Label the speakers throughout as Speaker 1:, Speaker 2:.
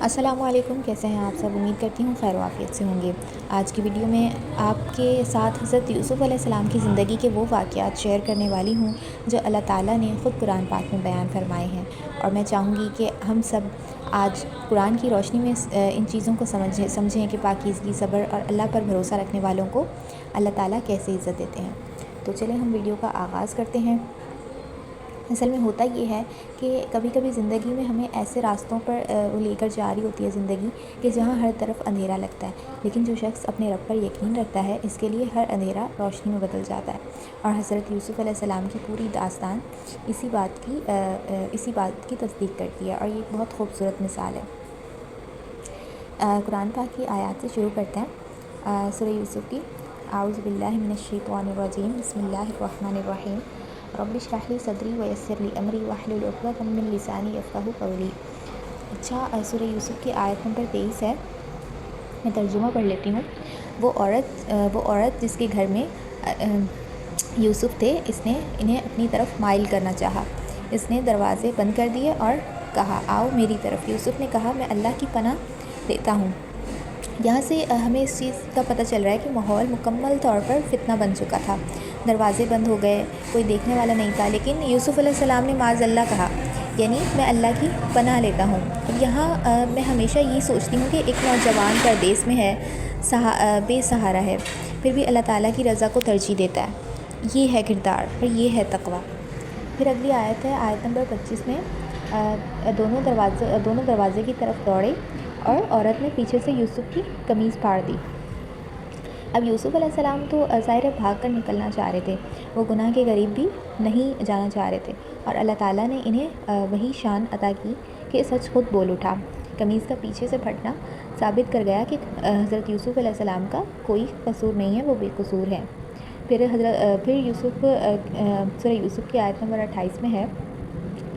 Speaker 1: السلام علیکم، کیسے ہیں آپ سب؟ امید کرتی ہوں خیر و عافیت سے ہوں گے۔ آج کی ویڈیو میں آپ کے ساتھ حضرت یوسف علیہ السلام کی زندگی کے وہ واقعات شیئر کرنے والی ہوں جو اللہ تعالیٰ نے خود قرآن پاک میں بیان فرمائے ہیں، اور میں چاہوں گی کہ ہم سب آج قرآن کی روشنی میں ان چیزوں کو سمجھیں کہ پاکیزگی، صبر اور اللہ پر بھروسہ رکھنے والوں کو اللہ تعالیٰ کیسے عزت دیتے ہیں۔ تو چلیں ہم ویڈیو کا آغاز کرتے ہیں۔ اصل میں ہوتا یہ ہے کہ کبھی کبھی زندگی میں ہمیں ایسے راستوں پر لے کر جا رہی ہوتی ہے زندگی کہ جہاں ہر طرف اندھیرا لگتا ہے، لیکن جو شخص اپنے رب پر یقین رکھتا ہے اس کے لیے ہر اندھیرا روشنی میں بدل جاتا ہے۔ اور حضرت یوسف علیہ السلام کی پوری داستان اسی بات کی تصدیق کرتی ہے، اور یہ ایک بہت خوبصورت مثال ہے۔ قرآن پاک کی آیات سے شروع کرتے ہیں۔ سورہ یوسف کی اعوذ باللہ من الشیطان الرجیم، بسم اللہ الرحمن الرحیم، رب اشرح لی صدری ویسر لی امری واحلل عقدۃ من لسانی یفقہوا قولی۔ اچھا، سورہ یوسف کی آیت نمبر 23 ہے، میں ترجمہ پڑھ لیتی ہوں۔ وہ عورت جس کے گھر میں یوسف تھے، اس نے انہیں اپنی طرف مائل کرنا چاہا۔ اس نے دروازے بند کر دیے اور کہا، آؤ میری طرف۔ یوسف نے کہا، میں اللہ کی پناہ لیتا ہوں۔ یہاں سے ہمیں اس چیز کا پتہ چل رہا ہے کہ ماحول مکمل طور پر فتنہ بن چکا تھا۔ دروازے بند ہو گئے، کوئی دیکھنے والا نہیں تھا، لیکن یوسف علیہ السلام نے معاذ اللہ کہا، یعنی میں اللہ کی پناہ لیتا ہوں۔ یہاں میں ہمیشہ یہ سوچتی ہوں کہ ایک نوجوان پردیس میں ہے، بے سہارا ہے، پھر بھی اللہ تعالیٰ کی رضا کو ترجیح دیتا ہے۔ یہ ہے کردار اور یہ ہے تقویٰ۔ پھر اگلی آیت ہے، آیت نمبر 25 میں، دونوں دروازے کی طرف دوڑے اور عورت نے پیچھے سے یوسف کی قمیض پھاڑ دی۔ اب یوسف علیہ السلام تو ظاہر بھاگ کر نکلنا چاہ رہے تھے، وہ گناہ کے قریب بھی نہیں جانا چاہ رہے تھے، اور اللہ تعالیٰ نے انہیں وہی شان عطا کی کہ سچ خود بول اٹھا۔ قمیض کا پیچھے سے پھٹنا ثابت کر گیا کہ حضرت یوسف علیہ السلام کا کوئی قصور نہیں ہے، وہ بے قصور ہے۔ پھر سورہ یوسف کی آیت نمبر 28 میں ہے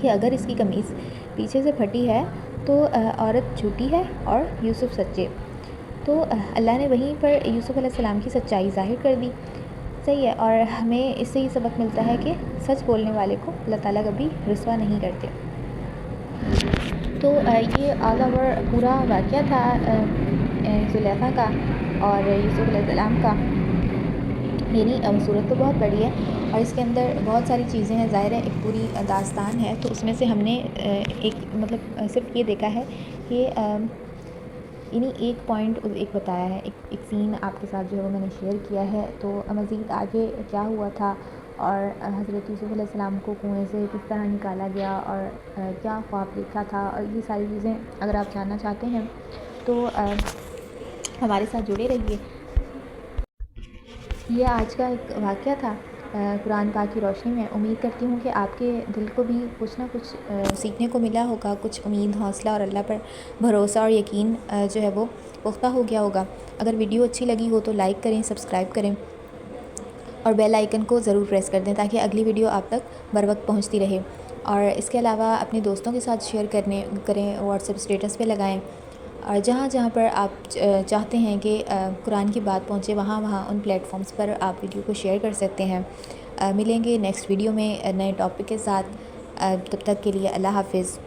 Speaker 1: کہ اگر اس کی قمیض پیچھے سے پھٹی ہے تو عورت جھوٹی ہے اور یوسف سچے۔ تو اللہ نے وہیں پر یوسف علیہ السلام کی سچائی ظاہر کر دی۔ صحیح ہے، اور ہمیں اس سے یہ سبق ملتا ہے کہ سچ بولنے والے کو اللہ تعالیٰ کبھی رسوا نہیں کرتے۔ تو یہ آل اوور پورا واقعہ تھا زلیخا کا اور یوسف علیہ السلام کا۔ یعنی صورت تو بہت بڑی ہے اور اس کے اندر بہت ساری چیزیں ہیں، ظاہر ہے ایک پوری داستان ہے، تو اس میں سے ہم نے صرف یہ دیکھا ہے کہ یعنی ایک پوائنٹ ایک بتایا ہے، ایک سین آپ کے ساتھ جو ہے وہ میں نے شیئر کیا ہے۔ تو مزید آگے کیا ہوا تھا اور حضرت یوسف علیہ السلام کو کنویں سے کس طرح نکالا گیا اور کیا خواب دیکھا تھا، اور یہ ساری چیزیں اگر آپ جاننا چاہتے ہیں تو ہمارے ساتھ جڑے رہیے۔ یہ آج کا ایک واقعہ تھا قرآن پاک کی روشنی میں۔ امید کرتی ہوں کہ آپ کے دل کو بھی کچھ نہ کچھ سیکھنے کو ملا ہوگا، کچھ امید، حوصلہ اور اللہ پر بھروسہ اور یقین جو ہے وہ پختہ ہو گیا ہوگا۔ اگر ویڈیو اچھی لگی ہو تو لائک کریں، سبسکرائب کریں اور بیل آئیکن کو ضرور پریس کر دیں تاکہ اگلی ویڈیو آپ تک بر وقت پہنچتی رہے۔ اور اس کے علاوہ اپنے دوستوں کے ساتھ شیئر کریں، واٹس ایپ اسٹیٹس پہ لگائیں، اور جہاں جہاں پر آپ چاہتے ہیں کہ قرآن کی بات پہنچے وہاں ان پلیٹ فارمز پر آپ ویڈیو کو شیئر کر سکتے ہیں۔ ملیں گے نیکسٹ ویڈیو میں نئے ٹاپک کے ساتھ، تب تک کے لیے اللہ حافظ۔